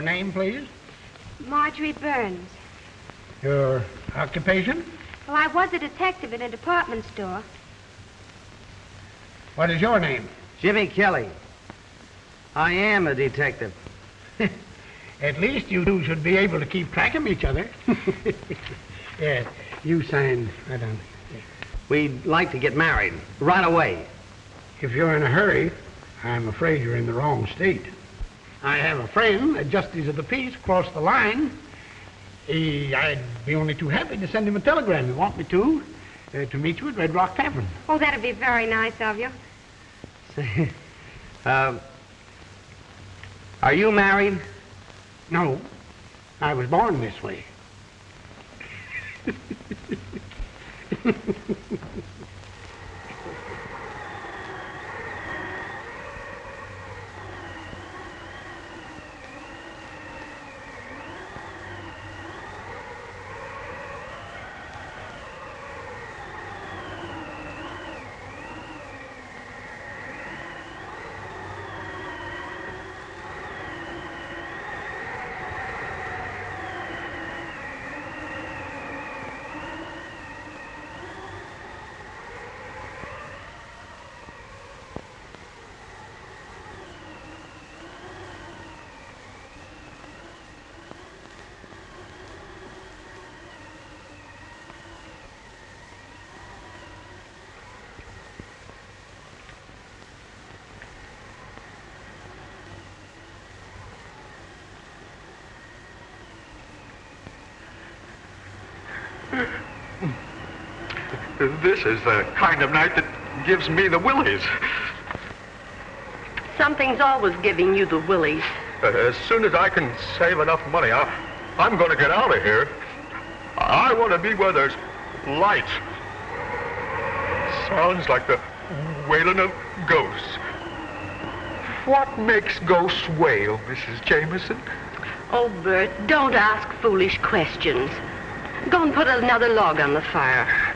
name, please? Marjorie Burns. Your occupation? Well, I was a detective in a department store. What is your name? Jimmy Kelly. I am a detective. At least you two should be able to keep track of each other. Yeah, you sign right on. Yeah. We'd like to get married right away. If you're in a hurry, I'm afraid you're in the wrong state. I have a friend, a justice of the peace, across the line. I'd be only too happy to send him a telegram. You want me to meet you at Red Rock Tavern. Oh, that'd be very nice of you. Are you married? No, I was born this way. This is the kind of night that gives me the willies. Something's always giving you the willies. As soon as I can save enough money, I'm going to get out of here. I want to be where there's lights. Sounds like the wailing of ghosts. What makes ghosts wail, Mrs. Jameson? Oh, Bert, don't ask foolish questions. Go and put another log on the fire.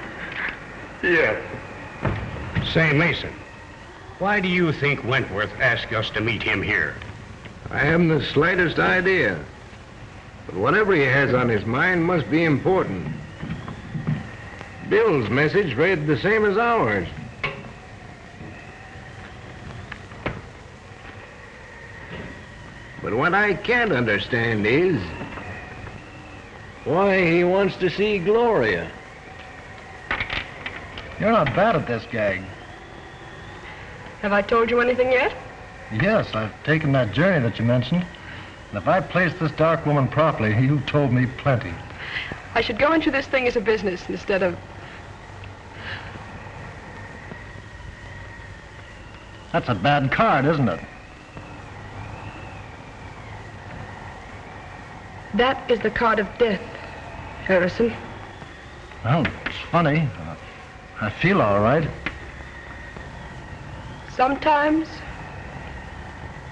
Yes. Say, Mason, why do you think Wentworth asked us to meet him here? I haven't the slightest idea. But whatever he has on his mind must be important. Bill's message read the same as ours. But what I can't understand is why he wants to see Gloria. You're not bad at this gag. Have I told you anything yet? Yes, I've taken that journey that you mentioned. And if I placed this dark woman properly, you've told me plenty. I should go into this thing as a business instead of... That's a bad card, isn't it? That is the card of death, Harrison. Well, it's funny. I feel all right. Sometimes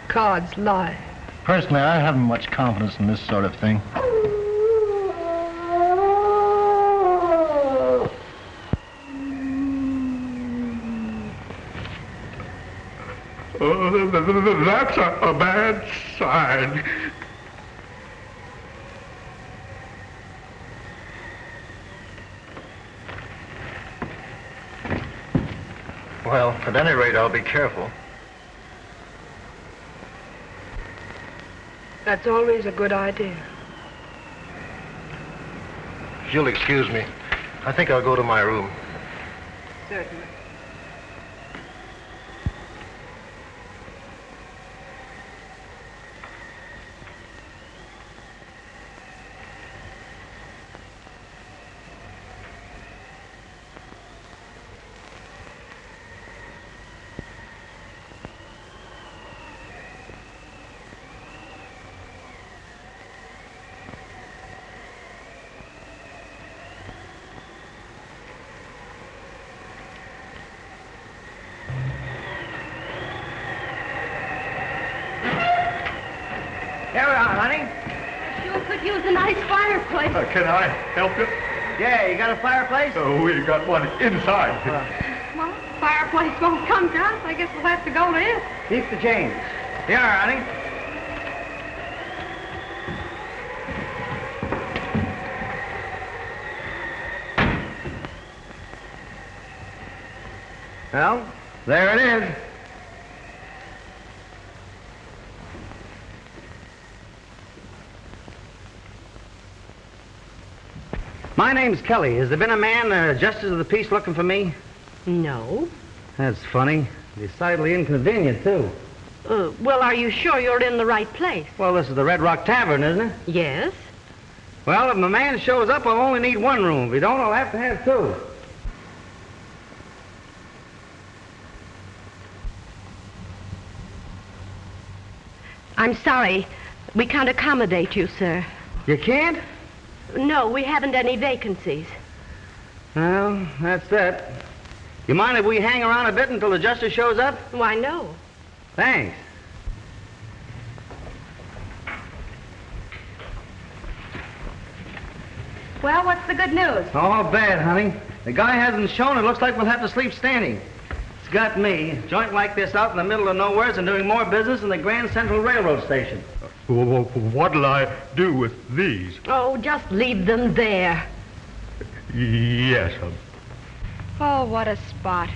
cards lie. Personally, I haven't much confidence in this sort of thing. That's a bad sign. Well, at any rate, I'll be careful. That's always a good idea. If you'll excuse me, I think I'll go to my room. Certainly. Here we are, honey. I sure could use a nice fireplace. Can I help you? Yeah, you got a fireplace? We got one inside. Well, fireplace won't come to us. I guess we'll have to go to it. Keep the change. Here, honey. Well, there it is. My name's Kelly. Has there been a man, Justice of the Peace, looking for me? No. That's funny. Decidedly inconvenient, too. Well, are you sure you're in the right place? Well, this is the Red Rock Tavern, isn't it? Yes. Well, if my man shows up, I'll only need one room. If he don't, I'll have to have two. I'm sorry. We can't accommodate you, sir. You can't? No, we haven't any vacancies. Well, that's that. You mind if we hang around a bit until the justice shows up? Why, no. Thanks. Well, what's the good news? All bad, honey. The guy hasn't shown. It looks like we'll have to sleep standing. It's got me, a joint like this out in the middle of nowhere and doing more business than the Grand Central Railroad Station. What'll I do with these? Oh, just leave them there. Yes, Oh, what a spot.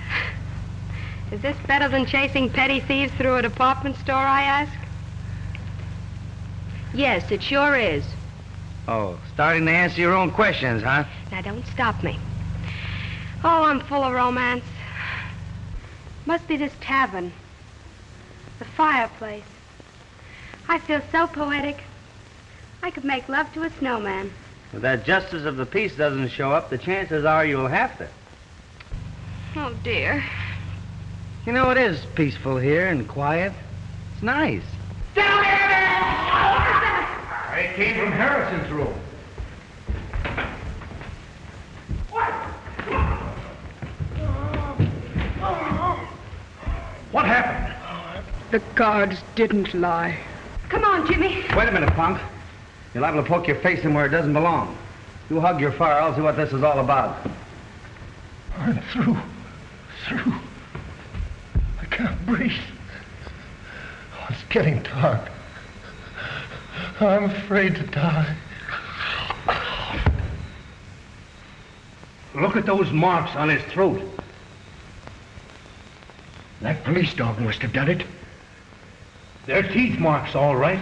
Is this better than chasing petty thieves through a department store, I ask? Yes, it sure is. Oh, starting to answer your own questions, huh? Now, don't stop me. Oh, I'm full of romance. Must be this tavern. The fireplace. I feel so poetic. I could make love to a snowman. If that Justice of the Peace doesn't show up, the chances are you'll have to. Oh, dear. You know, it is peaceful here and quiet. It's nice. I came from Harrison's room. What happened? The cards didn't lie. Come on, Jimmy. Wait a minute, punk. You're liable to poke your face in where it doesn't belong. You hug your fire, I'll see what this is all about. I'm through. I can't breathe. Oh, it's getting dark. I'm afraid to die. Look at those marks on his throat. That police dog must have done it. They're teeth marks, all right.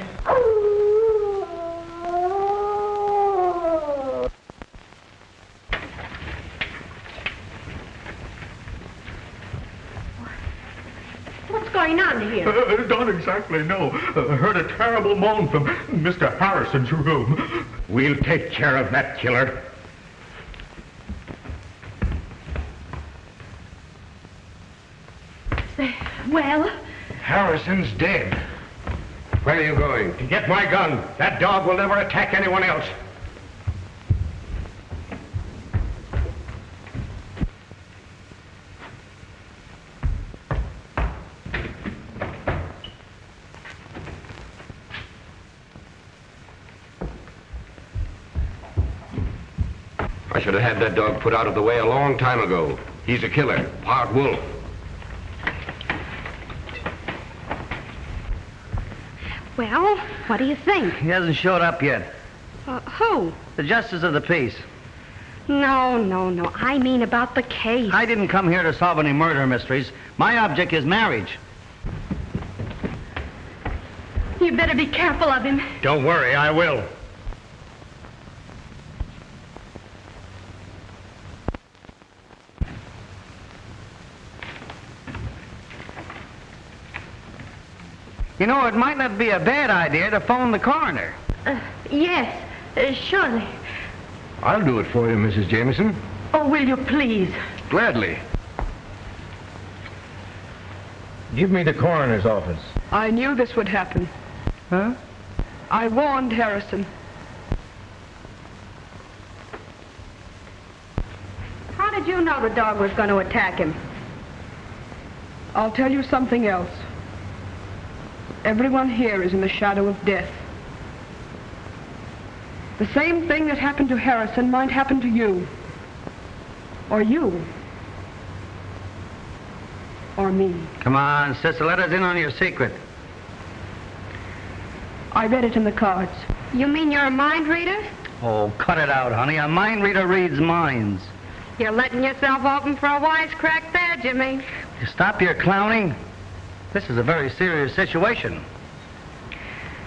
What's going on here? Don't exactly know. Heard a terrible moan from Mr. Harrison's room. We'll take care of that killer. Well? Harrison's dead. Where are you going? To get my gun. That dog will never attack anyone else. I should have had that dog put out of the way a long time ago. He's a killer, part wolf. Well, what do you think? He hasn't showed up yet. Who? The Justice of the Peace. No. I mean about the case. I didn't come here to solve any murder mysteries. My object is marriage. You better be careful of him. Don't worry, I will. You know, it might not be a bad idea to phone the coroner. Yes, surely. I'll do it for you, Mrs. Jameson. Oh, will you please? Gladly. Give me the coroner's office. I knew this would happen. Huh? I warned Harrison. How did you know the dog was going to attack him? I'll tell you something else. Everyone here is in the shadow of death. The same thing that happened to Harrison might happen to you. Or you. Or me. Come on, sister, let us in on your secret. I read it in the cards. You mean you're a mind reader? Oh, cut it out, honey. A mind reader reads minds. You're letting yourself open for a wisecrack there, Jimmy. You stop your clowning. This is a very serious situation.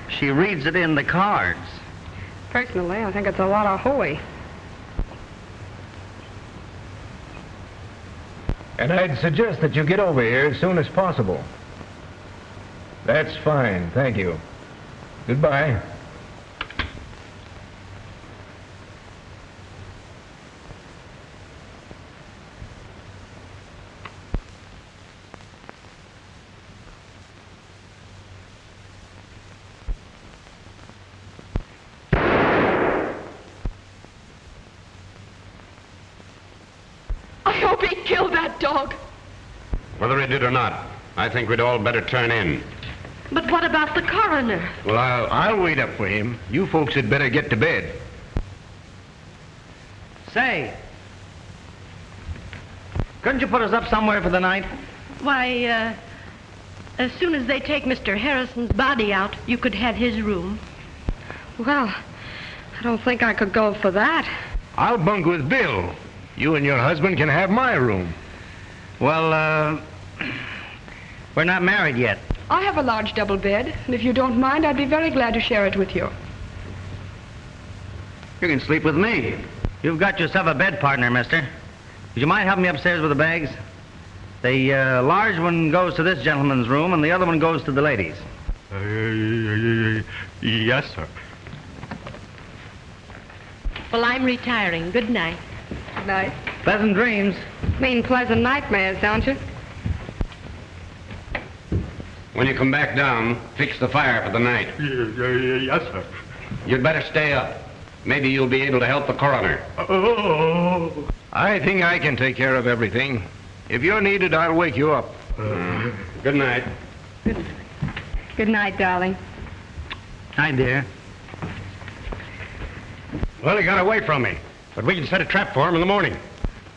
She reads it in the cards. Personally, I think it's a lot of hooey. And I'd suggest that you get over here as soon as possible. That's fine, thank you. Goodbye. I hope he killed that dog. Whether he did or not, I think we'd all better turn in. But what about the coroner? Well, I'll wait up for him. You folks had better get to bed. Say, couldn't you put us up somewhere for the night? Why, as soon as they take Mr. Harrison's body out, you could have his room. Well, I don't think I could go for that. I'll bunk with Bill. You and your husband can have my room. Well, we're not married yet. I have a large double bed, and if you don't mind, I'd be very glad to share it with you. You can sleep with me. You've got yourself a bed partner, mister. Would you mind helping me upstairs with the bags? The large one goes to this gentleman's room, and the other one goes to the ladies. Yes, sir. Well, I'm retiring. Good night. Good night. Pleasant dreams. Mean pleasant nightmares, don't you? When you come back down, fix the fire for the night. Yes, sir. You'd better stay up. Maybe you'll be able to help the coroner. Oh. I think I can take care of everything. If you're needed, I'll wake you up. Good night. Good night, darling. Hi, dear. Well, he got away from me, but we can set a trap for him in the morning.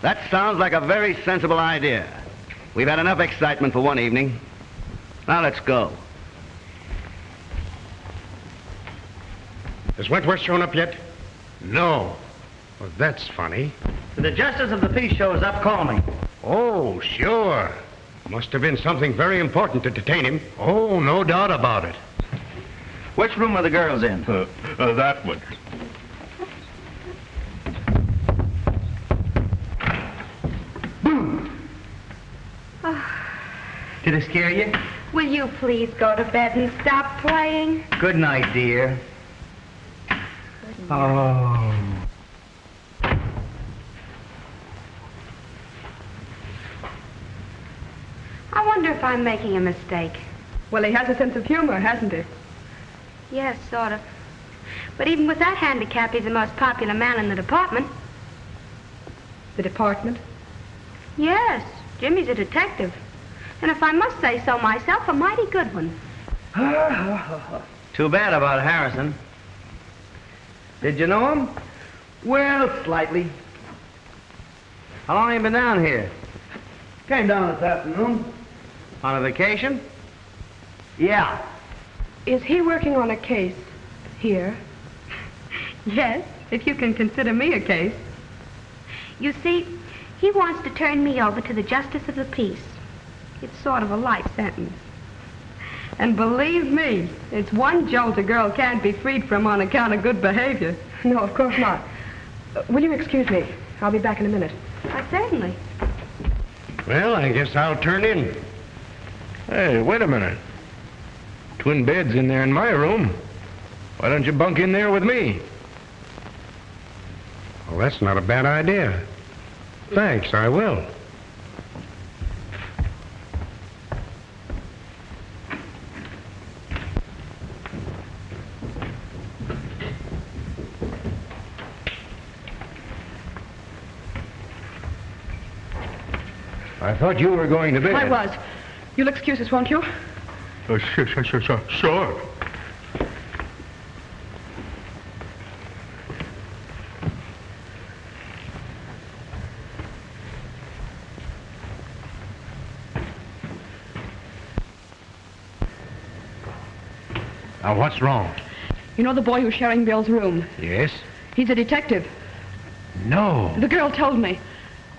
That sounds like a very sensible idea. We've had enough excitement for one evening. Now let's go. Has Wentworth shown up yet? No. Well, that's funny. If the justice of the peace shows up, call me. Oh, sure. Must have been something very important to detain him. Oh, no doubt about it. Which room are the girls in? That one. Did it scare you? Will you please go to bed and stop playing? Good night, dear. Oh. I wonder if I'm making a mistake. Well, he has a sense of humor, hasn't he? Yes, sort of. But even with that handicap, he's the most popular man in the department. The department? Yes, Jimmy's a detective. And if I must say so myself, a mighty good one. Too bad about Harrison. Did you know him? Well, slightly. How long have you been down here? Came down this afternoon. On a vacation? Yeah. Is he working on a case here? Yes, if you can consider me a case. You see, he wants to turn me over to the justice of the peace. It's sort of a life sentence. And believe me, it's one jolt a girl can't be freed from on account of good behavior. No, of course not. Will you excuse me? I'll be back in a minute. Certainly. Well, I guess I'll turn in. Hey, wait a minute. Twin beds in there in my room. Why don't you bunk in there with me? Well, that's not a bad idea. Thanks, I will. I thought you were going to bed. I was. You'll excuse us, won't you? Sure. Now, what's wrong? You know the boy who's sharing Bill's room? Yes? He's a detective. No. The girl told me.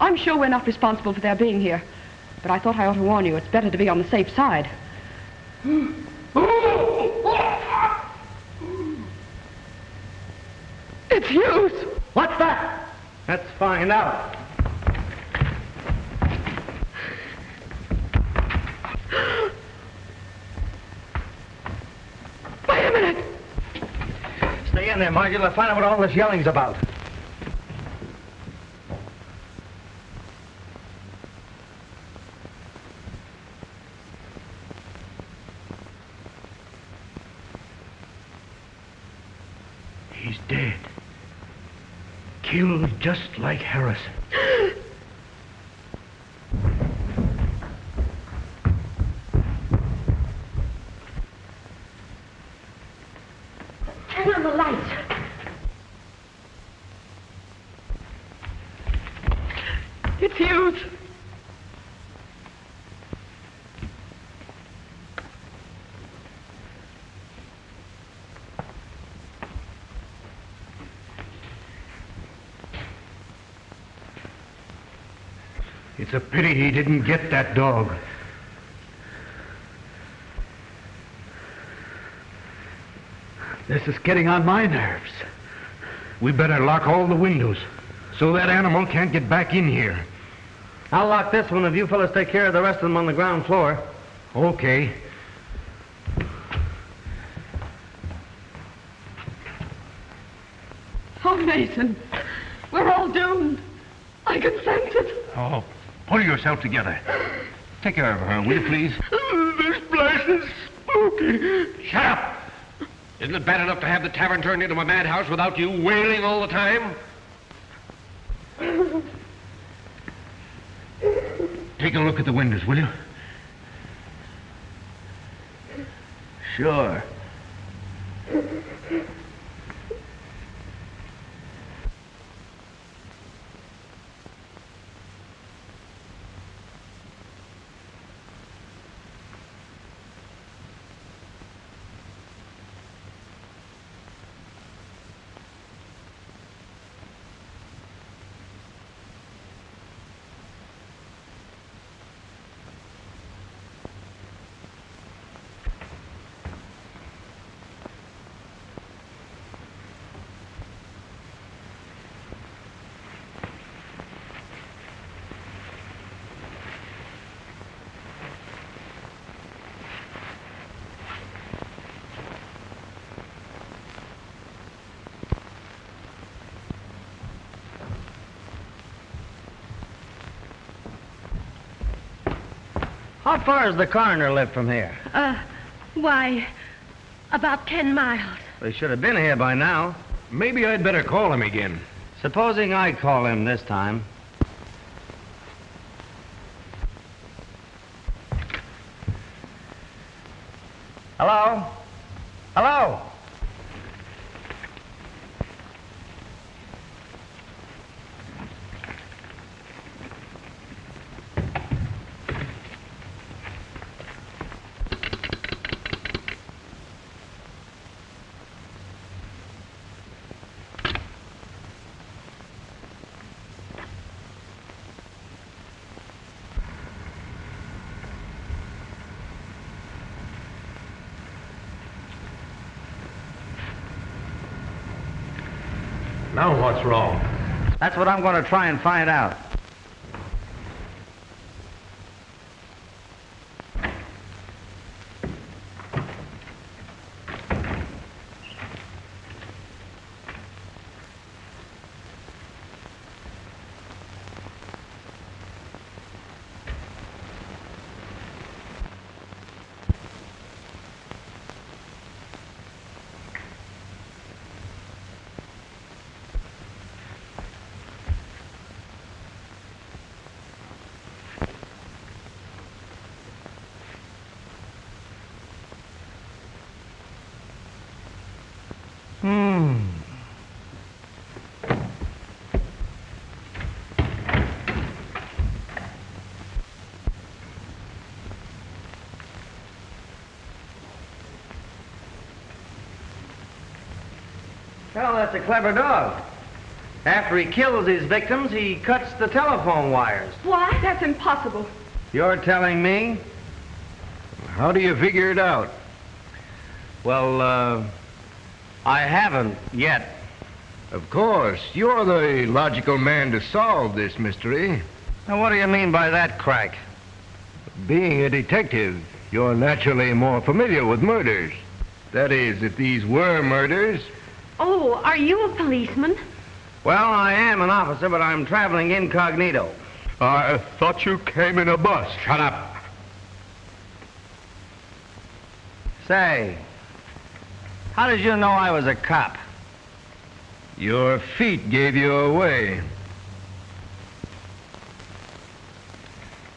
I'm sure we're not responsible for their being here. But I thought I ought to warn you. It's better to be on the safe side. It's Hughes. What's that? Let's find out. Wait a minute. Stay in there, Margie. Let's find out what all this yelling's about. He's dead. Killed just like Harrison. Turn on the lights. It's Hughes. It's a pity he didn't get that dog. This is getting on my nerves. We better lock all the windows so that animal can't get back in here. I'll lock this one if you fellas take care of the rest of them on the ground floor. Okay. Oh, Mason. We're all doomed. I can sense it. Oh, pull yourself together. Take care of her, will you, please? This place is spooky. Shut up! Isn't it bad enough to have the tavern turned into a madhouse without you wailing all the time? Take a look at the windows, will you? Sure. How far does the coroner live from here? Why, about 10 miles. They should have been here by now. Maybe I'd better call him again. Supposing I call him this time. Hello? Hello? Now what's wrong? That's what I'm going to try and find out. Well, that's a clever dog. After he kills his victims, he cuts the telephone wires. What? That's impossible. You're telling me? How do you figure it out? Well, I haven't yet. Of course, you're the logical man to solve this mystery. Now, what do you mean by that, Crack? Being a detective, you're naturally more familiar with murders. That is, if these were murders. Oh, are you a policeman? Well, I am an officer, but I'm traveling incognito. I thought you came in a bus. Shut up. Say, how did you know I was a cop? Your feet gave you away.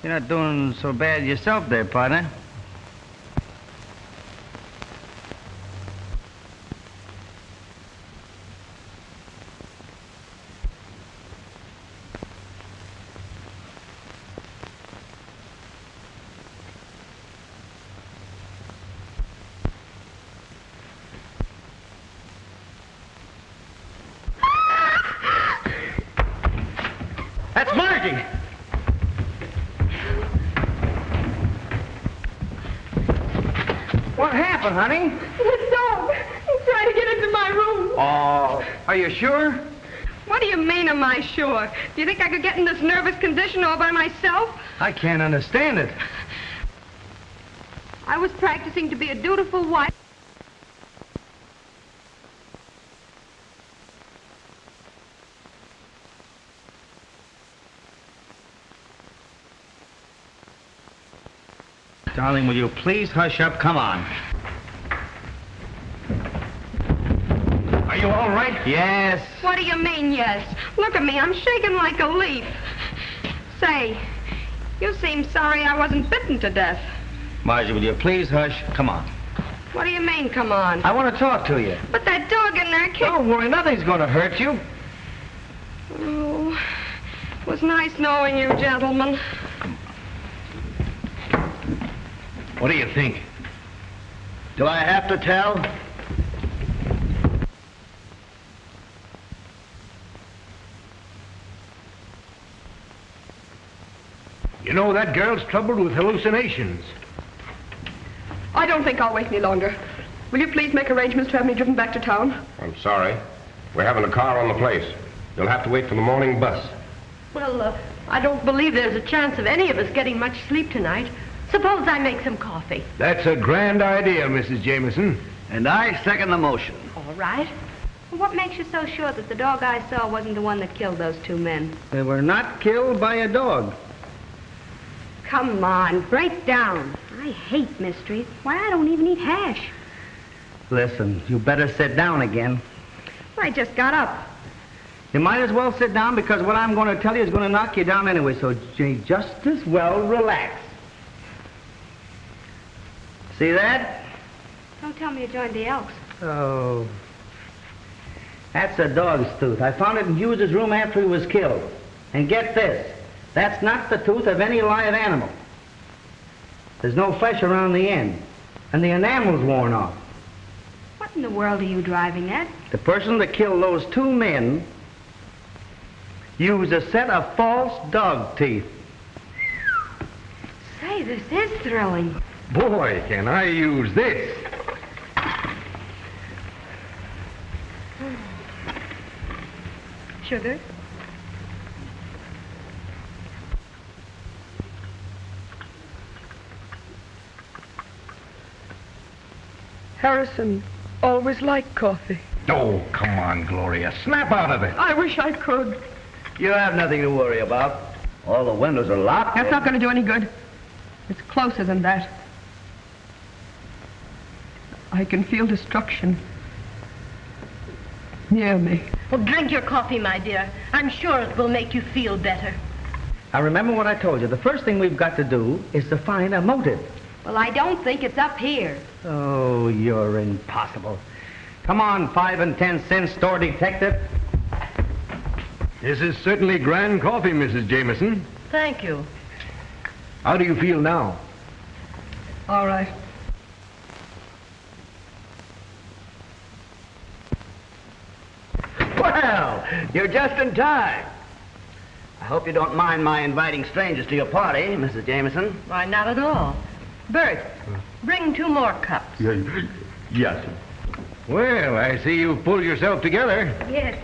You're not doing so bad yourself there, partner. That's Margie! What happened, honey? The dog. He's trying to get into my room. Oh, are you sure? What do you mean, am I sure? Do you think I could get in this nervous condition all by myself? I can't understand it. I was practicing to be a dutiful wife. Darling, will you please hush up? Come on. Are you all right? Yes. What do you mean, yes? Look at me, I'm shaking like a leaf. Say, you seem sorry I wasn't bitten to death. Margie, will you please hush? Come on. What do you mean, come on? I want to talk to you. But that dog in there kicked... Don't worry, nothing's going to hurt you. Oh, it was nice knowing you, gentlemen. What do you think? Do I have to tell? You know, that girl's troubled with hallucinations. I don't think I'll wait any longer. Will you please make arrangements to have me driven back to town? I'm sorry. We're having a car on the place. You'll have to wait for the morning bus. Well, I don't believe there's a chance of any of us getting much sleep tonight. Suppose I make some coffee. That's a grand idea, Mrs. Jameson. And I second the motion. All right. What makes you so sure that the dog I saw wasn't the one that killed those two men? They were not killed by a dog. Come on, break down. I hate mysteries. Why, I don't even eat hash. Listen, you better sit down again. I just got up. You might as well sit down because what I'm going to tell you is going to knock you down anyway, so you just as well relax. See that? Don't tell me you joined the Elks. Oh. That's a dog's tooth. I found it in Hughes's room after he was killed. And get this, that's not the tooth of any live animal. There's no flesh around the end, and the enamel's worn off. What in the world are you driving at? The person that killed those two men used a set of false dog teeth. Say, this is thrilling. Boy, can I use this. Sugar? Harrison always liked coffee. Oh, come on, Gloria. Snap out of it. I wish I could. You have nothing to worry about. All the windows are locked. That's not going to do any good. It's closer than that. I can feel destruction near me. Well, drink your coffee, my dear. I'm sure it will make you feel better. Now remember what I told you. The first thing we've got to do is to find a motive. Well, I don't think it's up here. Oh, you're impossible. Come on, 5 and 10 cent store detective. This is certainly grand coffee, Mrs. Jameson. Thank you. How do you feel now? All right. Well, Well, you're just in time. I hope you don't mind my inviting strangers to your party, Mrs. Jameson. Why, not at all. Bert, bring 2 more cups. Yes. Well, I see you've pulled yourself together. Yes.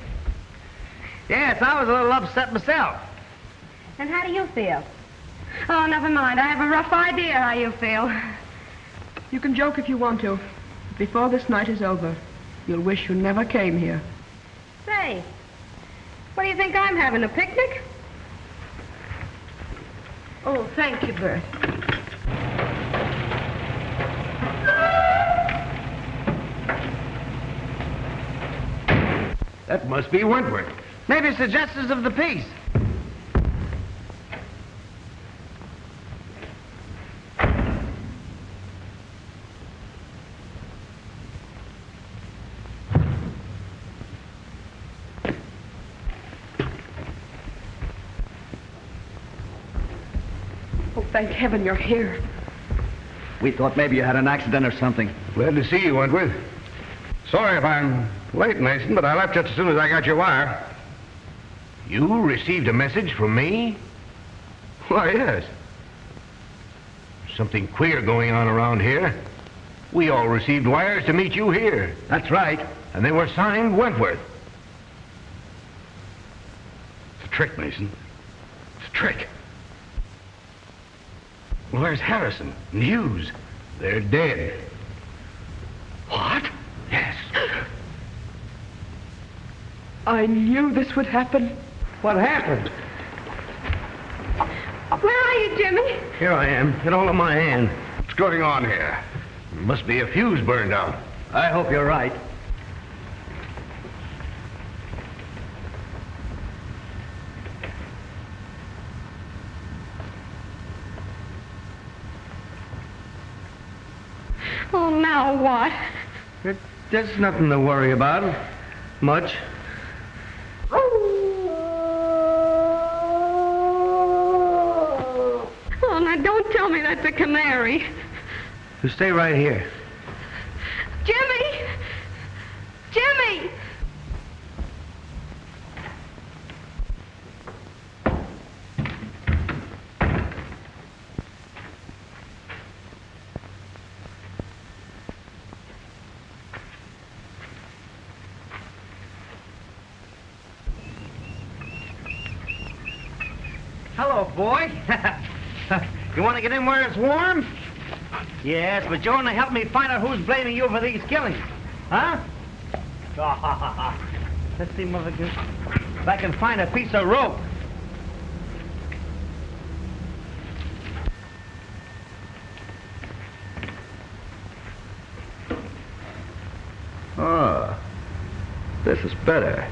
Yes, I was a little upset myself. And how do you feel? Oh, never mind. I have a rough idea how you feel. You can joke if you want to. Before this night is over, you'll wish you never came here. Say, what do you think I'm having, a picnic? Oh, thank you, Bert. That must be Wentworth. Maybe it's the Justice of the Peace. Oh, thank heaven you're here. We thought maybe you had an accident or something. Glad to see you, Wentworth. Sorry if I'm late, Mason, but I left just as soon as I got your wire. You received a message from me? Why, yes. Something queer going on around here. We all received wires to meet you here. That's right. And they were signed Wentworth. It's a trick, Mason. It's a trick. Well, there's Harrison and Hughes. They're dead. What? Yes. I knew this would happen. What happened? Where are you, Jimmy? Here I am. Get hold of my hand. What's going on here? Must be a fuse burned out. I hope you're right. Oh, now what? There's nothing to worry about. Much. Oh, now don't tell me that's a canary. You stay right here. Jimmy! Jimmy! Hello, boy. You want to get in where it's warm? Yes, but you want to help me find out who's blaming you for these killings. Huh? Let's see if I can find a piece of rope. Oh, this is better.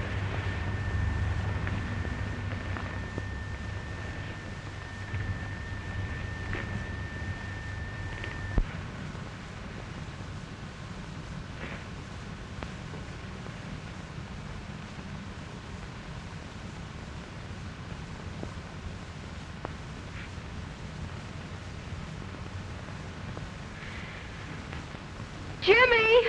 Jimmy!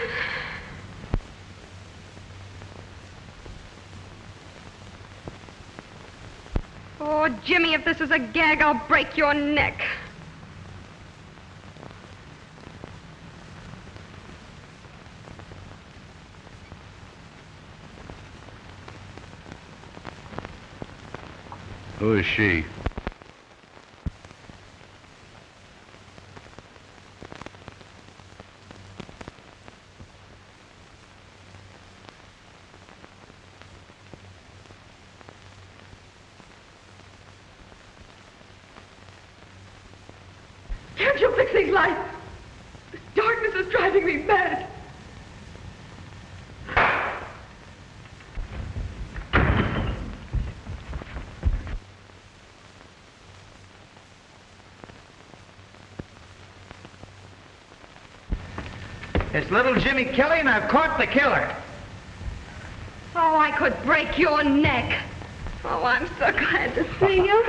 Oh, Jimmy, if this is a gag, I'll break your neck. Who is she? Can't you fix these lights? This darkness is driving me mad. It's little Jimmy Kelly, and I've caught the killer. Oh, I could break your neck. Oh, I'm so glad to see you.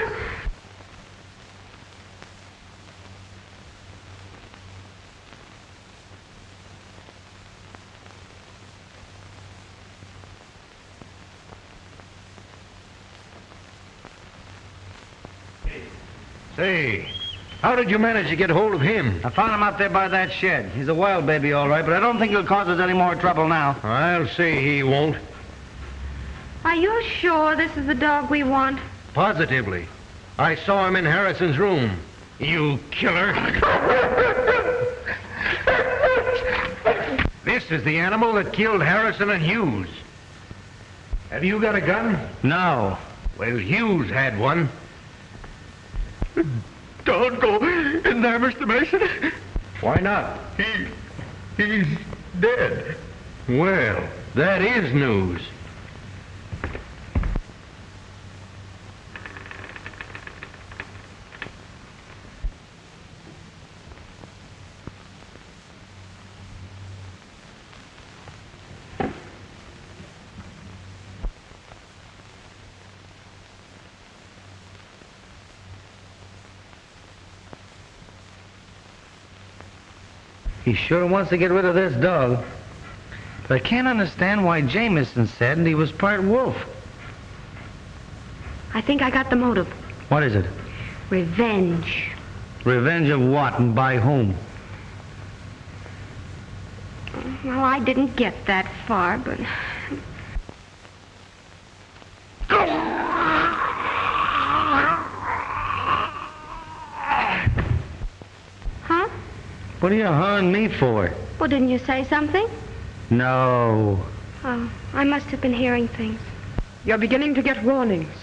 Say, how did you manage to get hold of him? I found him out there by that shed. He's a wild baby, all right, but I don't think he'll cause us any more trouble now. I'll say he won't. Are you sure this is the dog we want? Positively. I saw him in Harrison's room. You killer. This is the animal that killed Harrison and Hughes. Have you got a gun? No. Well, Hughes had one. Don't go in there, Mr. Mason. Why not? He's dead. Well, that is news. He sure wants to get rid of this dog. But I can't understand why Jameson said he was part wolf. I think I got the motive. What is it? Revenge. Revenge of what and by whom? Well, I didn't get that far, but... Huh? What are you hawing me for? Well, didn't you say something? No. Oh, I must have been hearing things. You're beginning to get warnings,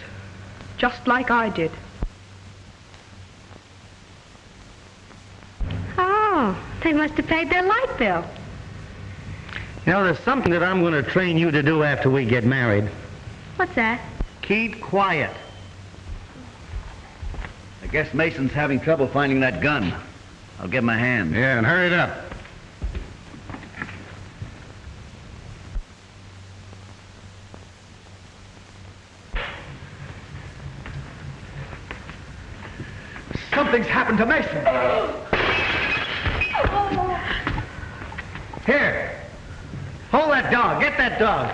just like I did. Oh, they must have paid their light bill. You know, there's something that I'm going to train you to do after we get married. What's that? Keep quiet. I guess Mason's having trouble finding that gun. I'll give him a hand. Yeah, and hurry it up. Something's happened to Mason. Here. Hold that dog. Get that dog.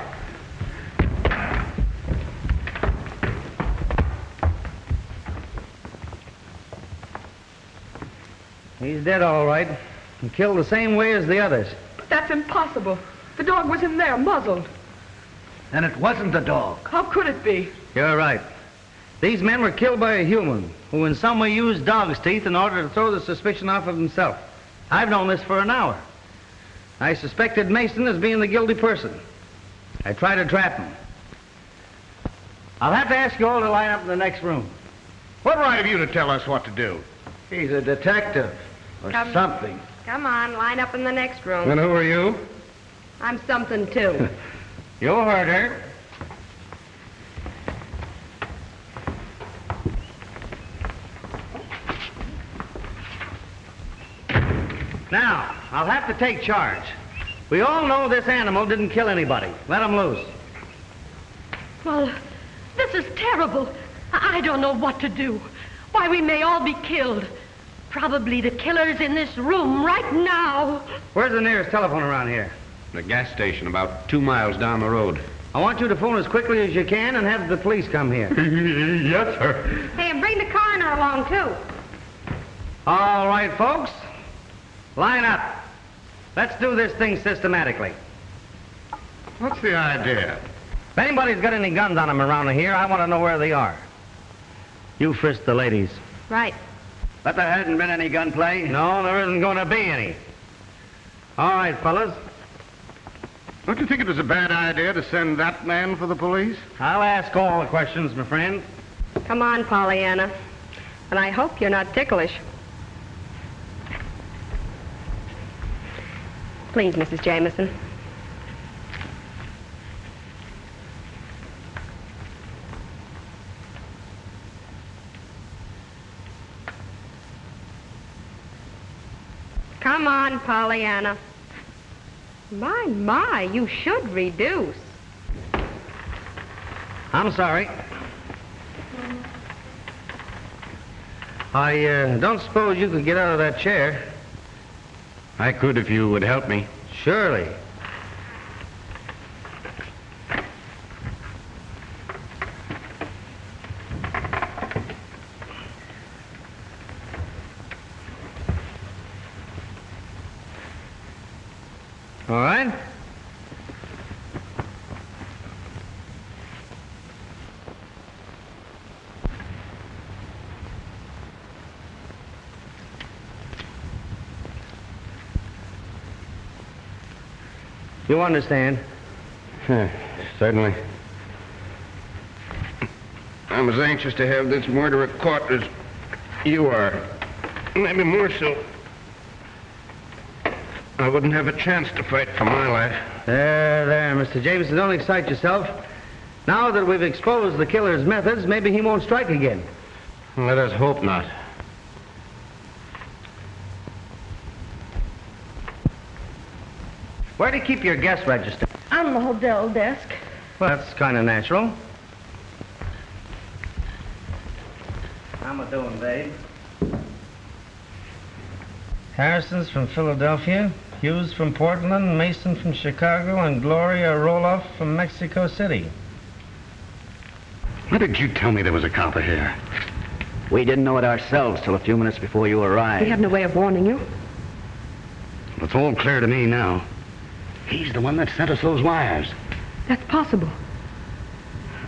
He's dead, all right. And killed the same way as the others. But that's impossible. The dog was in there, muzzled. And it wasn't the dog. How could it be? You're right. These men were killed by a human who in some way used dog's teeth in order to throw the suspicion off of himself. I've known this for an hour. I suspected Mason as being the guilty person. I tried to trap him. I'll have to ask you all to line up in the next room. What right have you to tell us what to do? He's a detective or something. Come on, line up in the next room. And who are you? I'm something, too. You heard her. Now, I'll have to take charge. We all know this animal didn't kill anybody. Let him loose. Well, this is terrible. I don't know what to do. Why, we may all be killed. Probably the killer's in this room right now. Where's the nearest telephone around here? The gas station, about 2 miles down the road. I want you to phone as quickly as you can and have the police come here. Yes, sir. Hey, and bring the coroner along, too. All right, folks. Line up. Let's do this thing systematically. What's the idea? If anybody's got any guns on them around here, I want to know where they are. You frisk the ladies. Right. But there hasn't been any gunplay. No, there isn't going to be any. All right, fellas. Don't you think it was a bad idea to send that man for the police? I'll ask all the questions, my friend. Come on, Pollyanna. And I hope you're not ticklish. Please, Mrs. Jameson. Come on, Pollyanna. My, you should reduce. I'm sorry. I don't suppose you could get out of that chair. I could if you would help me. Surely. All right. You understand? Certainly. I'm as anxious to have this murderer caught as you are. Maybe more so. I wouldn't have a chance to fight for my life. There, Mr. Jameson, don't excite yourself. Now that we've exposed the killer's methods, maybe he won't strike again. Let us hope not. Where do you keep your guest register? On the hotel desk. Well, that's kind of natural. How am I doing, babe? Harrison's from Philadelphia, Hughes from Portland, Mason from Chicago, and Gloria Roloff from Mexico City. Why did you tell me there was a copper here? We didn't know it ourselves till a few minutes before you arrived. We had no way of warning you. It's all clear to me now. He's the one that sent us those wires. That's possible.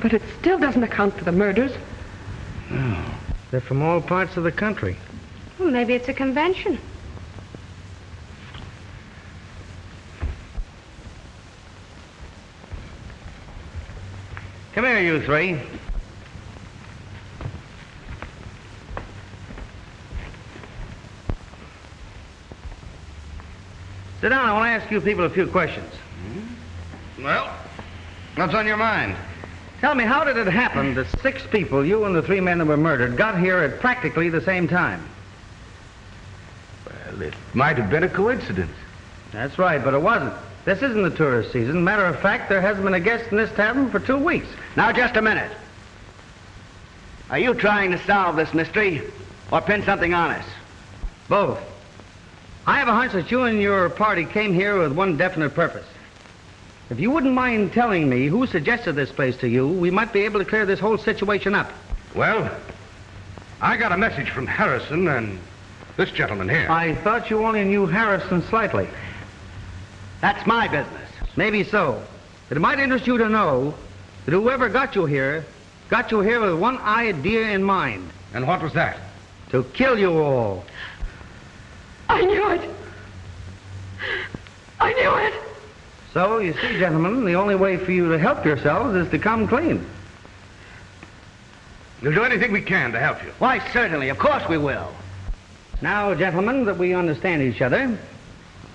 But it still doesn't account for the murders. Oh. They're from all parts of the country. Well, maybe it's a convention. Come here, you three. Sit down. I want to ask you people a few questions. Well, what's on your mind? Tell me, how did it happen that 6 people, you and the 3 men that were murdered, got here at practically the same time? Well, it might have been a coincidence. That's right, but it wasn't. This isn't the tourist season. Matter of fact, there hasn't been a guest in this tavern for 2 weeks. Now, just a minute. Are you trying to solve this mystery or pin something on us? Both. I have a hunch that you and your party came here with one definite purpose. If you wouldn't mind telling me who suggested this place to you, we might be able to clear this whole situation up. Well, I got a message from Harrison and this gentleman here. I thought you only knew Harrison slightly. That's my business. Maybe so. It might interest you to know that whoever got you here with one idea in mind. And what was that? To kill you all. I knew it. I knew it. So, you see, gentlemen, the only way for you to help yourselves is to come clean. We'll do anything we can to help you. Why, certainly. Of course we will. Now, gentlemen, that we understand each other,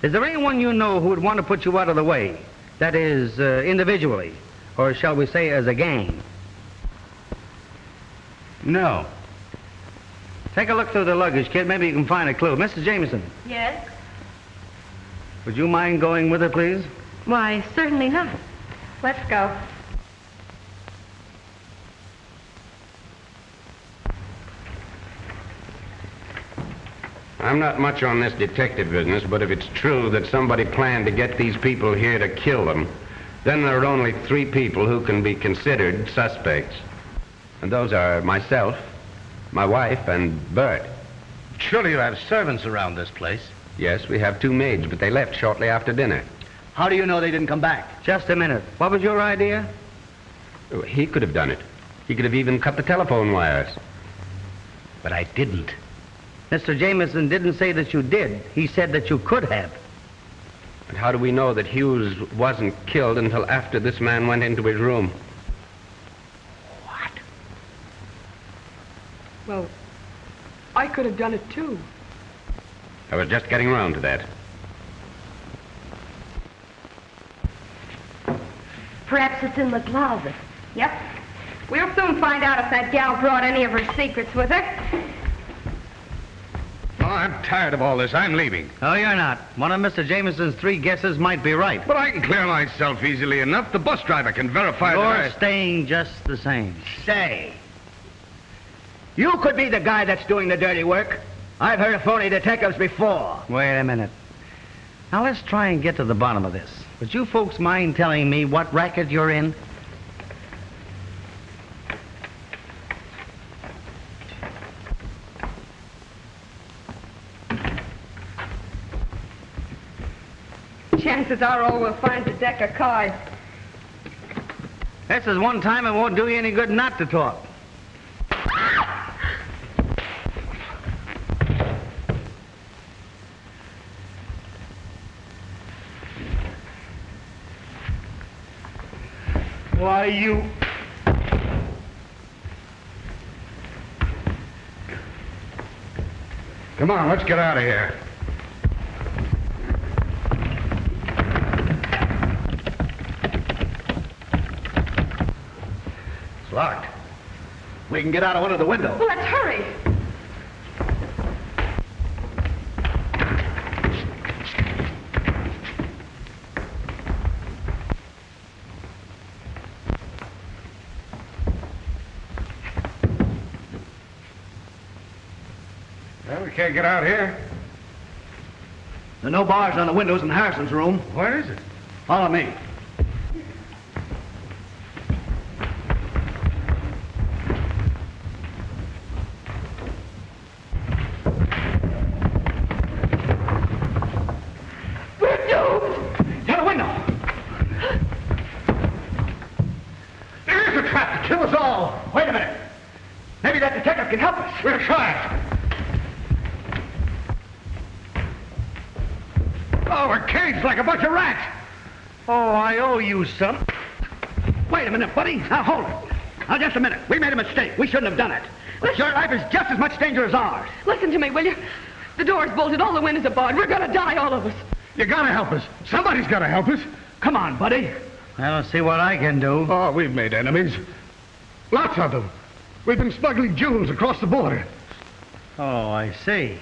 is there anyone you know who would want to put you out of the way? That is, individually, or shall we say as a gang? No. Take a look through the luggage, kid. Maybe you can find a clue. Mrs. Jameson. Yes? Would you mind going with her, please? Why, certainly not. Let's go. I'm not much on this detective business, but if it's true that somebody planned to get these people here to kill them, then there are only 3 people who can be considered suspects. And those are myself, my wife, and Bert. Surely you have servants around this place. Yes, we have 2 maids, but they left shortly after dinner. How do you know they didn't come back? Just a minute. What was your idea? He could have done it. He could have even cut the telephone wires. But I didn't. Mr. Jameson didn't say that you did. He said that you could have. And how do we know that Hughes wasn't killed until after this man went into his room? What? Well, I could have done it too. I was just getting around to that. Perhaps it's in the closet. Yep. We'll soon find out if that gal brought any of her secrets with her. Oh, I'm tired of all this. I'm leaving. Oh, you're not. One of Mr. Jameson's 3 guesses might be right. But I can clear myself easily enough. The bus driver can verify You're that staying just the same. Say, you could be the guy that's doing the dirty work. I've heard of phony detectives before. Wait a minute. Now, let's try and get to the bottom of this. Would you folks mind telling me what racket you're in? Chances are all we'll find is a deck of cards. This is one time it won't do you any good not to talk. Why, you... Come on, let's get out of here. It's locked. We can get out of one of the windows. Well, let's hurry. Well, we can't get out here. There are no bars on the windows in Harrison's room. Where is it? Follow me. Can help us. We'll try it. Oh, we're caged like a bunch of rats. Oh, I owe you some. Wait a minute, buddy. Now, hold it. Now, just a minute. We made a mistake. We shouldn't have done it. But your life is just as much danger as ours. Listen to me, will you? The door's bolted, all the windows are barred. We're gonna die, all of us. You gotta help us. Somebody's gotta help us. Come on, buddy. I don't see what I can do. Oh, we've made enemies. Lots of them. We've been smuggling jewels across the border. Oh, I see.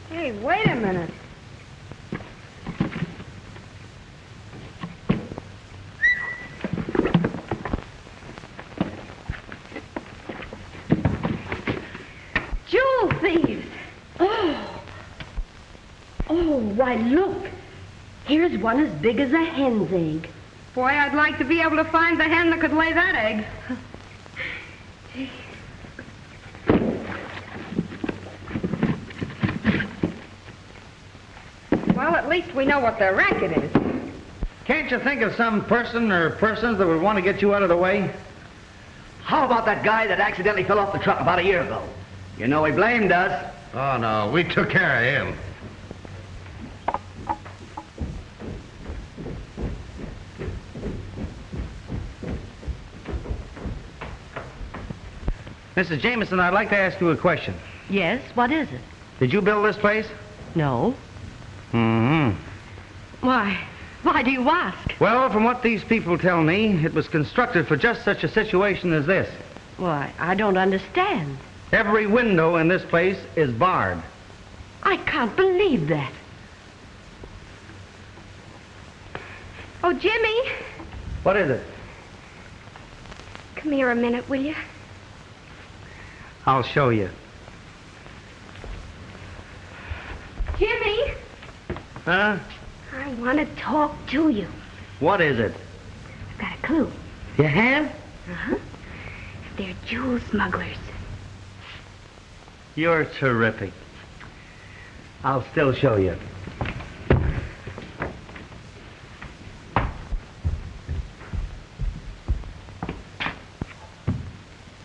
Hey, wait a minute. Jewel thieves! Oh, why, look. Here's one as big as a hen's egg. Boy, I'd like to be able to find the hen that could lay that egg. Well, at least we know what the racket is. Can't you think of some person or persons that would want to get you out of the way? How about that guy that accidentally fell off the truck about a year ago? You know he blamed us. Oh, no, we took care of him. Mrs. Jameson, I'd like to ask you a question. Yes, what is it? Did you build this place? No. Mm-hmm. Why do you ask? Well, from what these people tell me, it was constructed for just such a situation as this. Why, I don't understand. Every window in this place is barred. I can't believe that. Oh, Jimmy, What is it? come here a minute, will you? I'll show you. Jimmy, Huh? I want to talk to you. What is it? I've got a clue. You have? Uh-huh. They're jewel smugglers. You're terrific. I'll still show you.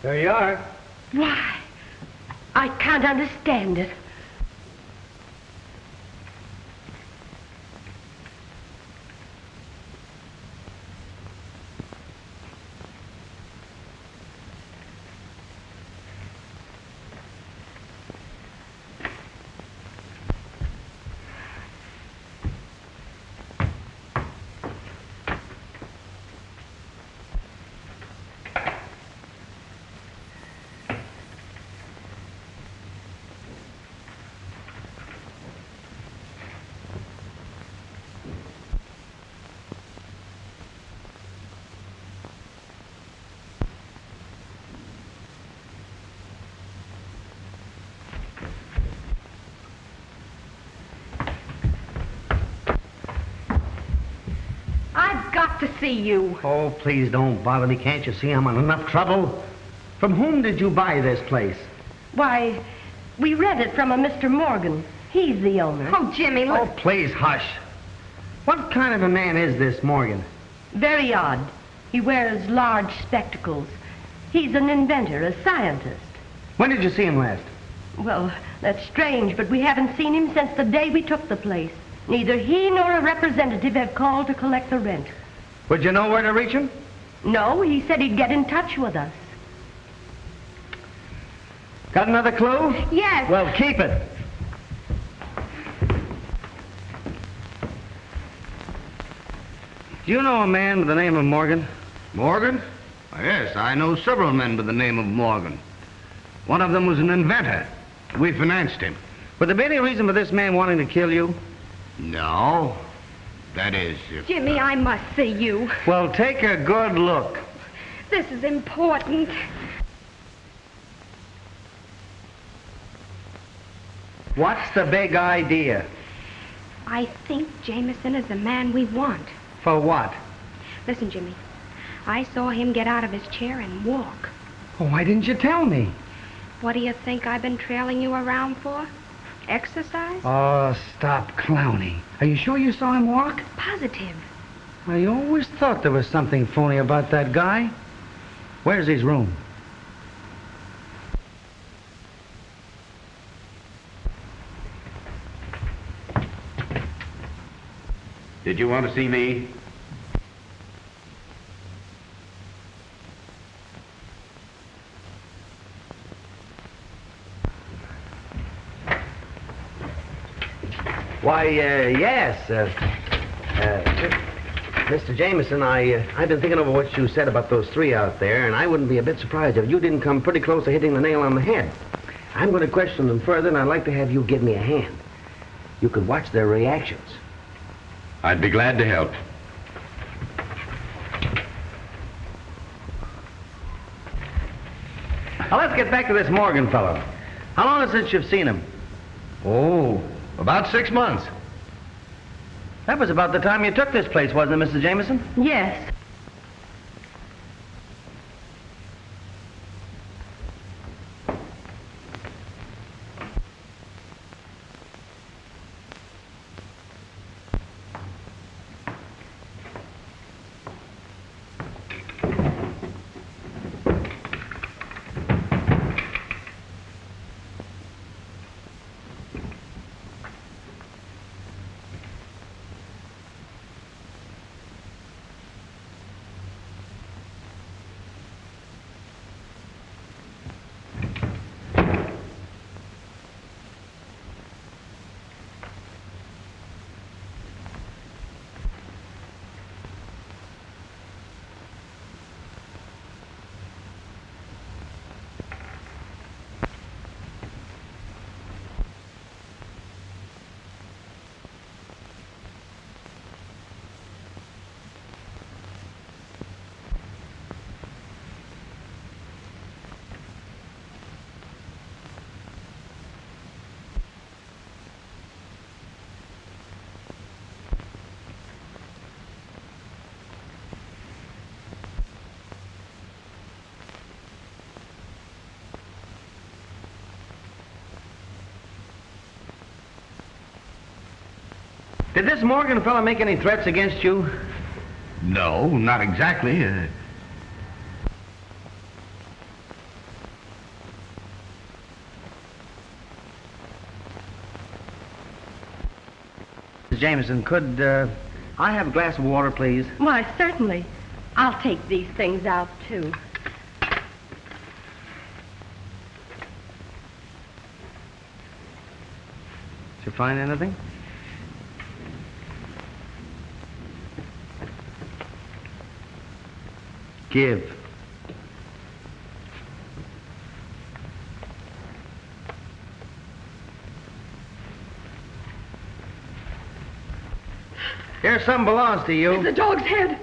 There you are. Why, I can't understand it. got to see you. Oh, please don't bother me. Can't you see I'm in enough trouble? From whom did you buy this place? Why, we rent it from a Mr. Morgan. He's the owner. Oh, Jimmy, Oh, look. please, hush. What kind of a man is this Morgan? Very odd. He wears large spectacles. He's an inventor, a scientist. When did you see him last? Well, that's strange, but we haven't seen him since the day we took the place. Neither he nor a representative have called to collect the rent. Would you know where to reach him? No, he said he'd get in touch with us. Got another clue? Yes. Well, keep it. Do you know a man by the name of Morgan? Morgan? Yes, I know several men by the name of Morgan. One of them was an inventor. We financed him. Would there be any reason for this man wanting to kill you? No. That is, if... Jimmy, I must see you. Well, take a good look. This is important. What's the big idea? I think Jameson is the man we want. For what? Listen, Jimmy. I saw him get out of his chair and walk. Oh, why didn't you tell me? What do you think I've been trailing you around for? Exercise? Oh, stop clowning. Are you sure you saw him walk? Positive. I always thought there was something phony about that guy. Where's his room? Did you want to see me? Why, yes. Mr. Jameson, I've been thinking over what you said about those three out there, and I wouldn't be a bit surprised if you didn't come pretty close to hitting the nail on the head. I'm going to question them further, and I'd like to have you give me a hand. You could watch their reactions. I'd be glad to help. Now, let's get back to this Morgan fellow. How long is it since you've seen him? Oh, about 6 months. That was about the time you took this place, wasn't it, Mrs. Jameson? Yes. Did this Morgan fellow make any threats against you? No, not exactly. Mrs. Jameson, could I have a glass of water, please? Why, certainly. I'll take these things out, too. Did you find anything? Give. Here, something belongs to you. It's a dog's head.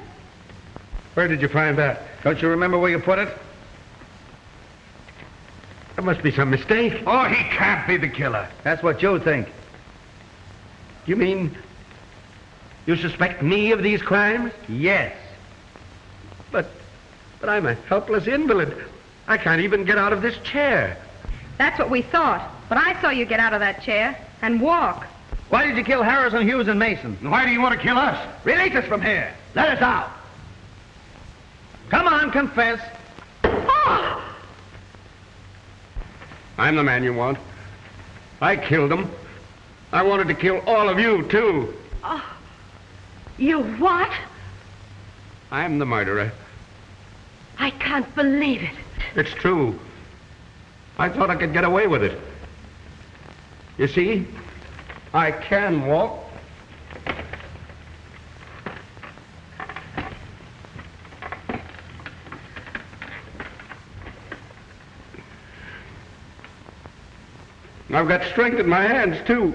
Where did you find that? Don't you remember where you put it? There must be some mistake. Oh, he can't be the killer. That's what you think. You mean you suspect me of these crimes? Yes. But I'm a helpless invalid. I can't even get out of this chair. That's what we thought. But I saw you get out of that chair and walk. Why did you kill Harrison, Hughes, and Mason? And why do you want to kill us? Release us from here. Let us out. Come on, confess. I'm the man you want. I killed him. I wanted to kill all of you, too. You what? I'm the murderer. I can't believe it. It's true. I thought I could get away with it. You see, I can walk. I've got strength in my hands, too.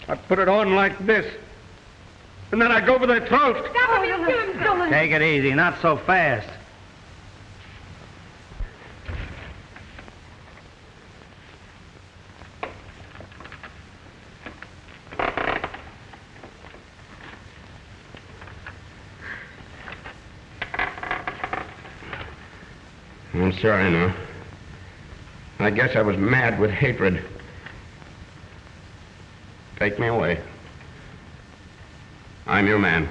I put it on like this. And then I go for their throats. Stop him, Jim. Take it easy, not so fast. I'm sorry now. I guess I was mad with hatred. Take me away. I'm your man.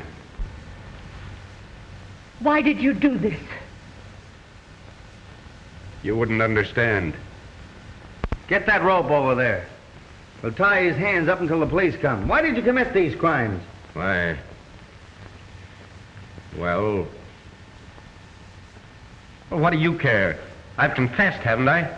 Why did you do this? You wouldn't understand. Get that rope over there. We'll tie his hands up until the police come. Why did you commit these crimes? Why? Well, what do you care? I've confessed, haven't I?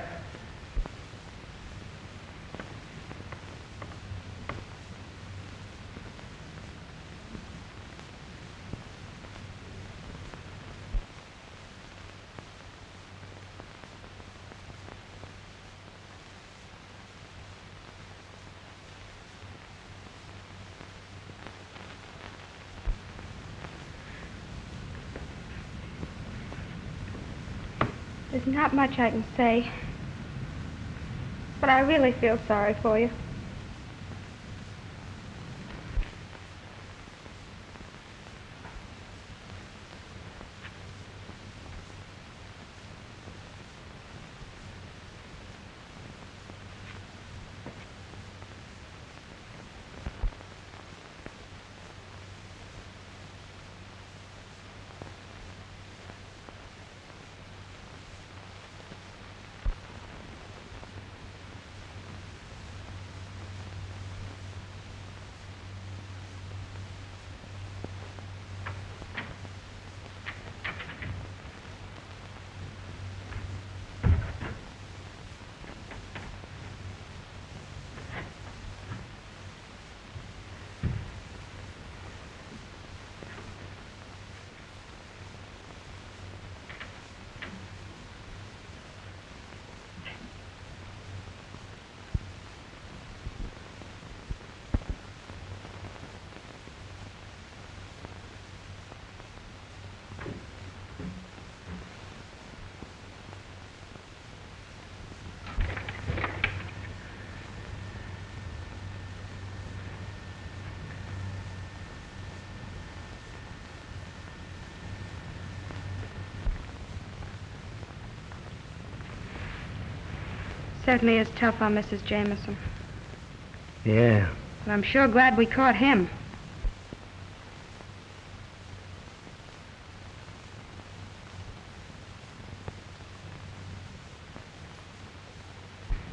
There's not much I can say, but I really feel sorry for you. Certainly is tough on Mrs. Jameson. Yeah. But I'm sure glad we caught him.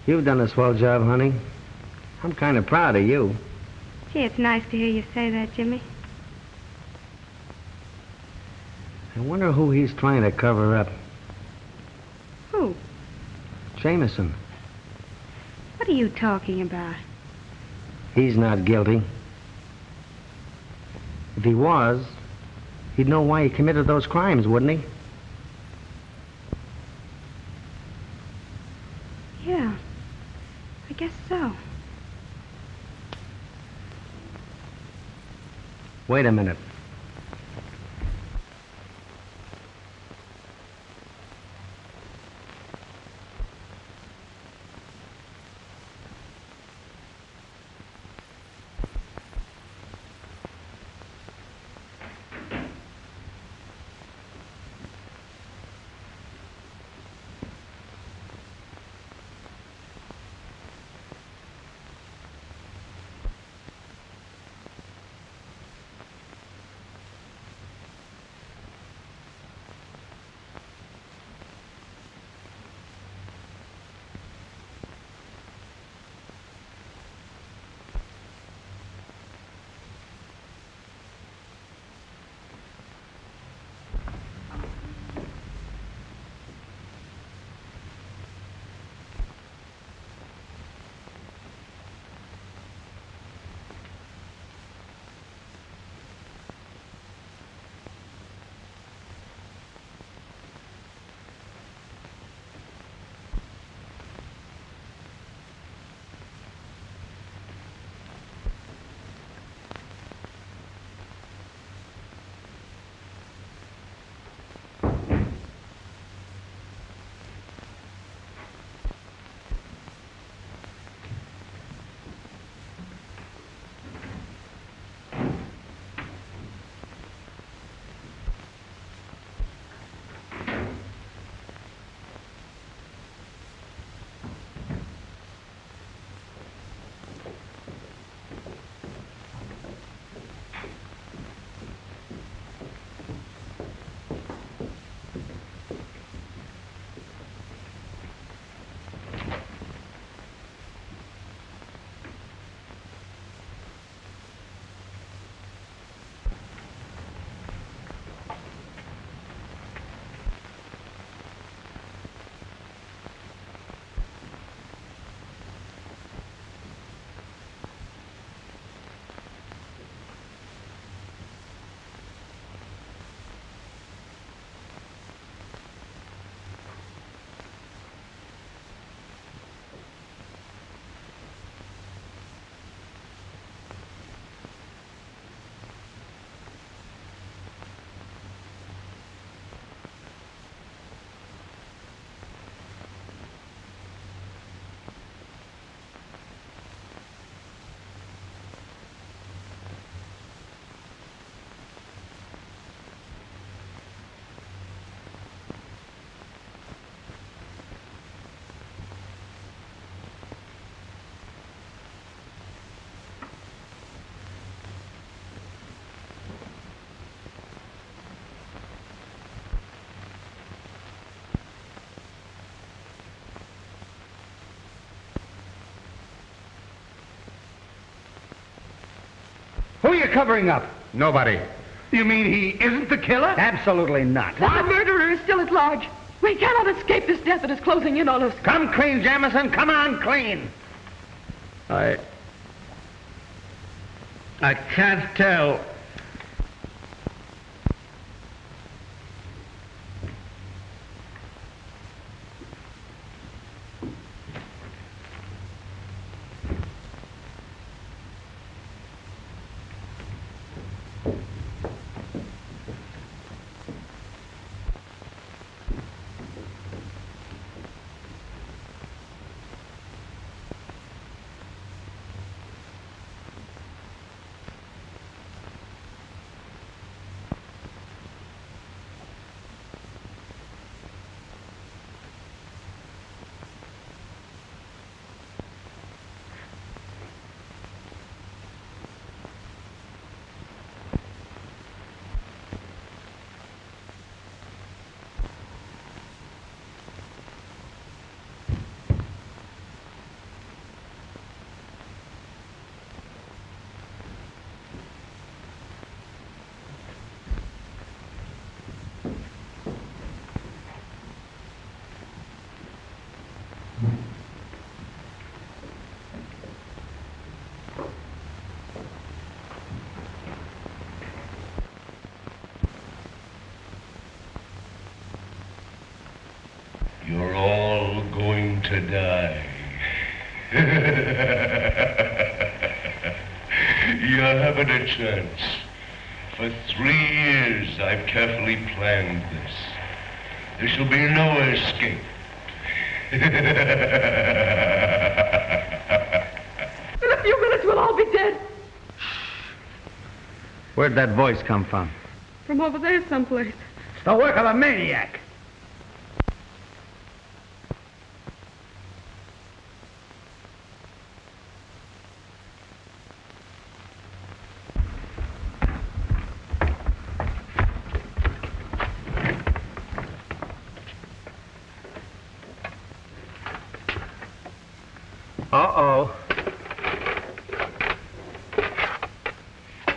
You've done a swell job, honey. I'm kind of proud of you. Gee, it's nice to hear you say that, Jimmy. I wonder who he's trying to cover up. Who? Jameson. What are you talking about? He's not guilty. If he was, he'd know why he committed those crimes, wouldn't he? Yeah, I guess so. Wait a minute. Who are you covering up? Nobody. You mean he isn't the killer? Absolutely not. The murderer is still at large. We cannot escape this death that is closing in on us. Come clean, Jamison. Come on, clean. I can't tell. You're all going to die. You haven't a chance. For 3 years, I've carefully planned this. There shall be no escape. In a few minutes, we'll all be dead. Where'd that voice come from? From over there someplace. It's the work of a maniac. Uh-oh.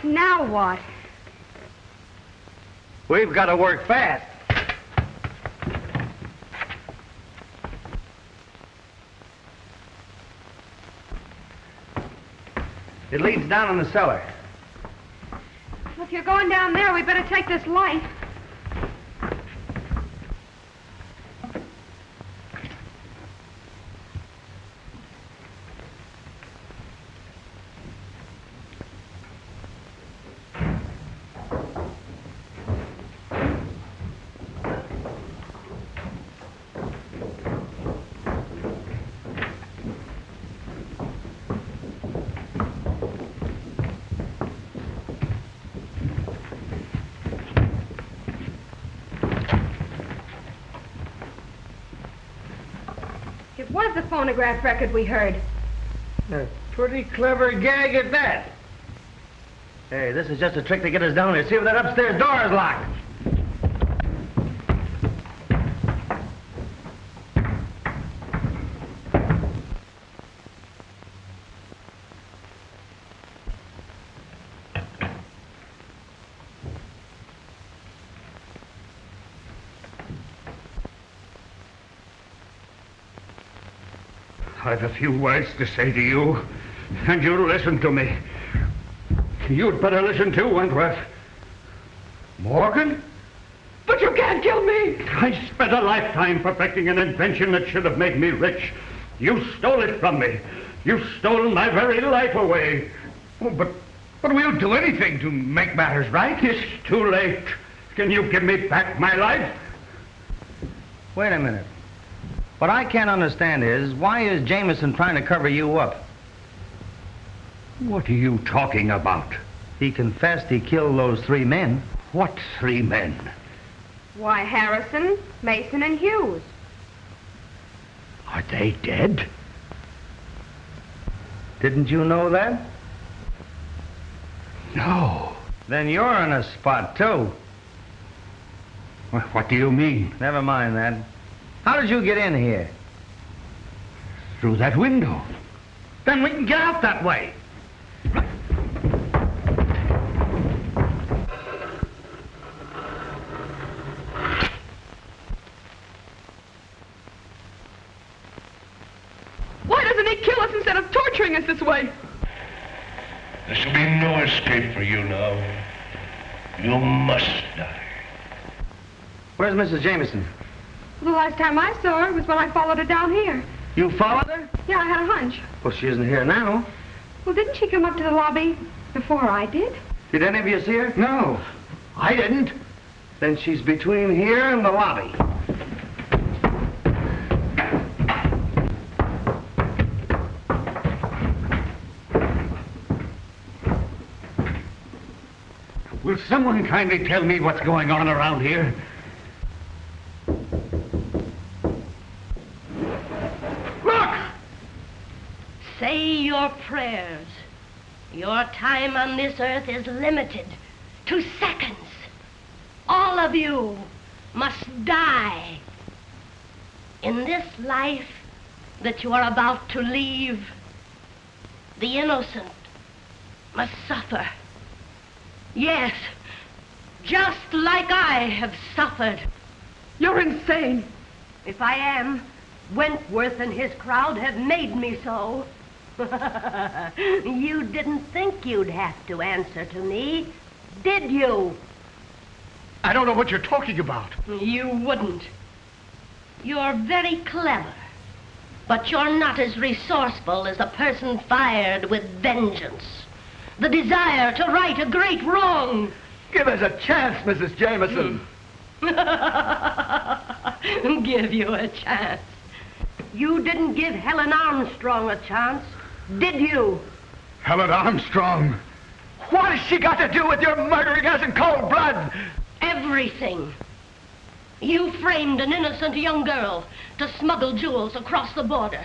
Now what? We've got to work fast. It leads down in the cellar. Well, if you're going down there, we better take this light. It was the phonograph record we heard. A pretty clever gag at that. Hey, this is just a trick to get us down here. See if that upstairs door is locked. I've a few words to say to you, and you'll listen to me. You'd better listen too, Wentworth. Morgan? But you can't kill me! I spent a lifetime perfecting an invention that should have made me rich. You stole it from me. You stole my very life away. Oh, but we'll do anything to make matters right. It's too late. Can you give me back my life? Wait a minute. What I can't understand is, why is Jamison trying to cover you up? What are you talking about? He confessed he killed those 3 men. What 3 men? Why, Harrison, Mason, and Hughes. Are they dead? Didn't you know that? No. Then you're in a spot, too. What do you mean? Never mind that. How did you get in here? Through that window. Then we can get out that way. instead of torturing us this way. There shall be no escape for you now. You must die. Where's Mrs. Jameson? The last time I saw her was when I followed her down here. You followed her? Yeah, I had a hunch. Well, she isn't here now. Well, didn't she come up to the lobby before I did? Did any of you see her? No, I didn't. Then she's between here and the lobby. Will someone kindly tell me what's going on around here? Look! Say your prayers. Your time on this earth is limited to seconds. All of you must die. In this life that you are about to leave, the innocent must suffer. Yes, just like I have suffered. You're insane. If I am, Wentworth and his crowd have made me so. You didn't think you'd have to answer to me, did you? I don't know what you're talking about. You wouldn't. You're very clever, but you're not as resourceful as a person fired with vengeance. The desire to right a great wrong. Give us a chance, Mrs. Jameson. Give you a chance. You didn't give Helen Armstrong a chance, did you? Helen Armstrong? What has she got to do with your murdering us in cold blood? Everything. You framed an innocent young girl to smuggle jewels across the border.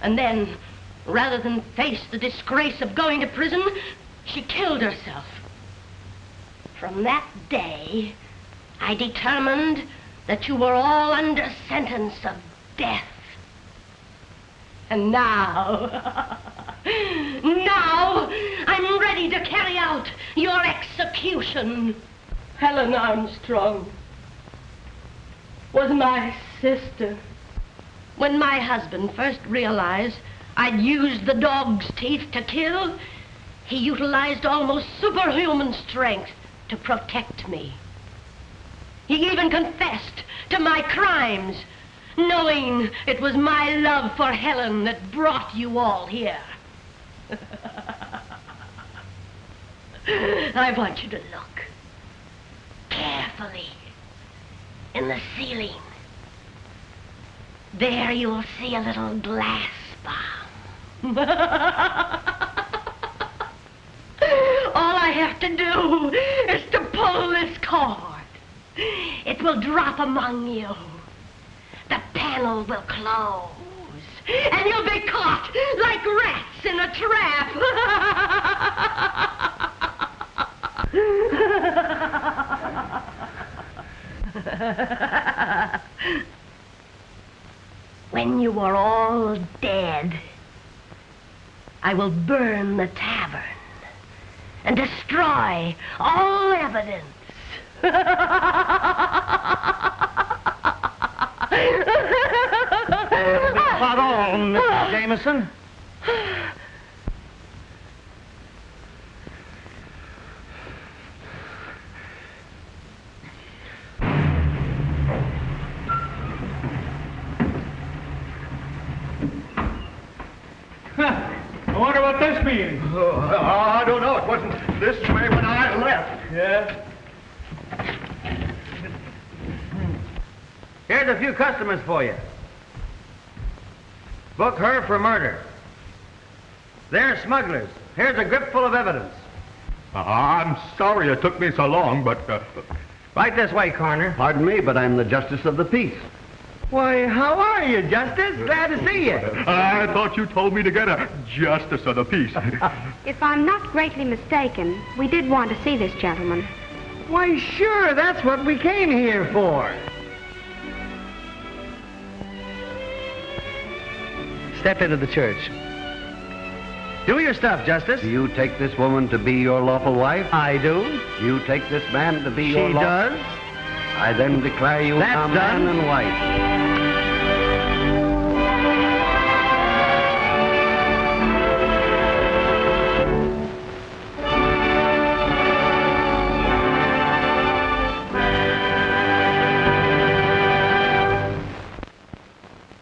And then, rather than face the disgrace of going to prison, she killed herself. From that day, I determined that you were all under sentence of death. And now, now, I'm ready to carry out your execution. Helen Armstrong was my sister. When my husband first realized I'd used the dog's teeth to kill, he utilized almost superhuman strength to protect me. He even confessed to my crimes, knowing it was my love for Helen that brought you all here. I want you to look carefully in the ceiling. There you'll see a little glass bomb. All I have to do is to pull this cord. It will drop among you. The panel will close, and you'll be caught like rats in a trap. When you are all dead, I will burn the tavern and destroy all evidence. Not all, Mrs. Jameson. I wonder what this means. I don't know. It wasn't this way when I left. Yeah? Here's a few customers for you. Book her for murder. They're smugglers. Here's a grip full of evidence. I'm sorry it took me so long, but... Right this way, Coroner. Pardon me, but I'm the Justice of the Peace. Why, how are you, Justice? Glad to see you. I thought you told me to get a Justice of the Peace. If I'm not greatly mistaken, we did want to see this gentleman. Why, sure, that's what we came here for. Step into the church. Do your stuff, Justice. Do you take this woman to be your lawful wife? I do. You take this man to be your She lawful... does. I then declare you That's a man done. and wife.